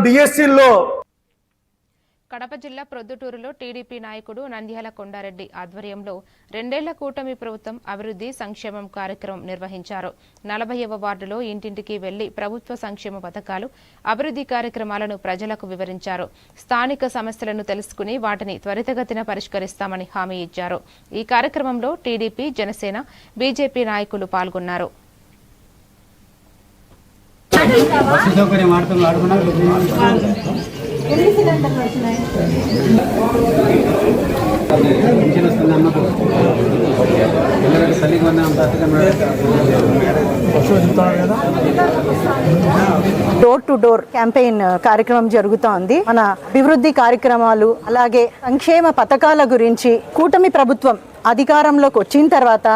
డిఎస్సిలో కడప జిల్లా ప్రొద్దుటూరులో టీడీపీ నాయకుడు నంద్యాల కొండారెడ్డి ఆధ్వర్యంలో 2 ఏళ్ల కూటమి ప్రభుత్వం అభివృద్ధి సంక్షేమం కార్యక్రమం నిర్వహించారు. 40వ వార్డులో ఇంటింటికి వెళ్లి ప్రభుత్వ సంక్షేమ పథకాలు, అభివృద్ధి కార్యక్రమాలను ప్రజలకు వివరించారు. స్థానిక సమస్యలను తెలుసుకుని వాటిని త్వరితగతిన పరిష్కరిస్తామని హామీ ఇచ్చారు. ఈ కార్యక్రమంలో టీడీపీ, జనసేన, బీజేపీ నాయకులు పాల్గొన్నారు. డోర్ టు డోర్ క్యాంపెయిన్ కార్యక్రమం జరుగుతోంది. మన అభివృద్ధి కార్యక్రమాలు అలాగే సంక్షేమ పథకాల గురించి కూటమి ప్రభుత్వం అధికారంలోకి వచ్చిన తర్వాత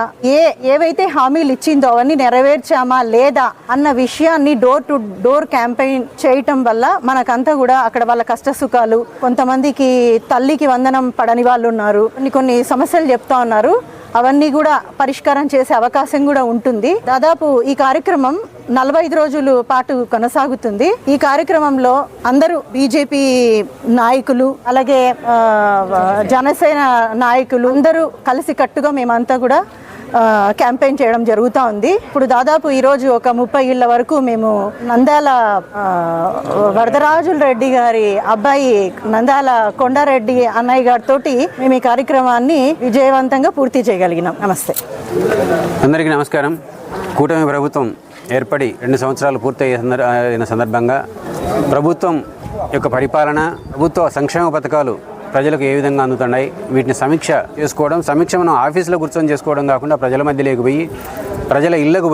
ఏవైతే హామీలు ఇచ్చిందో అవన్నీ నెరవేర్చామా లేదా అన్న విషయాన్ని డోర్ టు డోర్ క్యాంపెయిన్ చేయటం వల్ల మనకంతా కూడా అక్కడ వాళ్ళ కష్ట సుఖాలు, కొంతమందికి తల్లికి వందనం పడని వాళ్ళు ఉన్నారు, కొన్ని సమస్యలు చెప్తా ఉన్నారు. అవన్నీ కూడా పరిష్కారం చేసే అవకాశం కూడా ఉంటుంది. దాదాపు ఈ కార్యక్రమం 45 రోజుల పాటు కొనసాగుతుంది. ఈ కార్యక్రమంలో అందరూ బీజేపీ నాయకులు అలాగే జనసేన నాయకులు అందరూ కలిసి కట్టుగా మేమంతా కూడా క్యాంపెయిన్ చేయడం జరుగుతూ ఉంది. ఇప్పుడు దాదాపు ఈరోజు ఒక 30 ఇళ్ల వరకు మేము నంద్యాల వరదరాజుల రెడ్డి గారి అబ్బాయి నంద్యాల కొండారెడ్డి అన్నయ్య గారితో మేము ఈ కార్యక్రమాన్ని విజయవంతంగా పూర్తి చేయగలిగినాం. నమస్తే, అందరికీ నమస్కారం. కూటమి ప్రభుత్వం ఏర్పడి 2 సంవత్సరాలు పూర్తయిన సందర్భంగా ప్రభుత్వం యొక్క పరిపాలన, ప్రభుత్వ సంక్షేమ పథకాలు ప్రజలకు ఏ విధంగా అందుతున్నాయి, వీటిని సమీక్ష చేసుకోవడం, సమీక్ష మనం ఆఫీసులో కూర్చొని చేసుకోవడం కాకుండా ప్రజల మధ్యలోకి పోయి ప్రజల ఇళ్లకు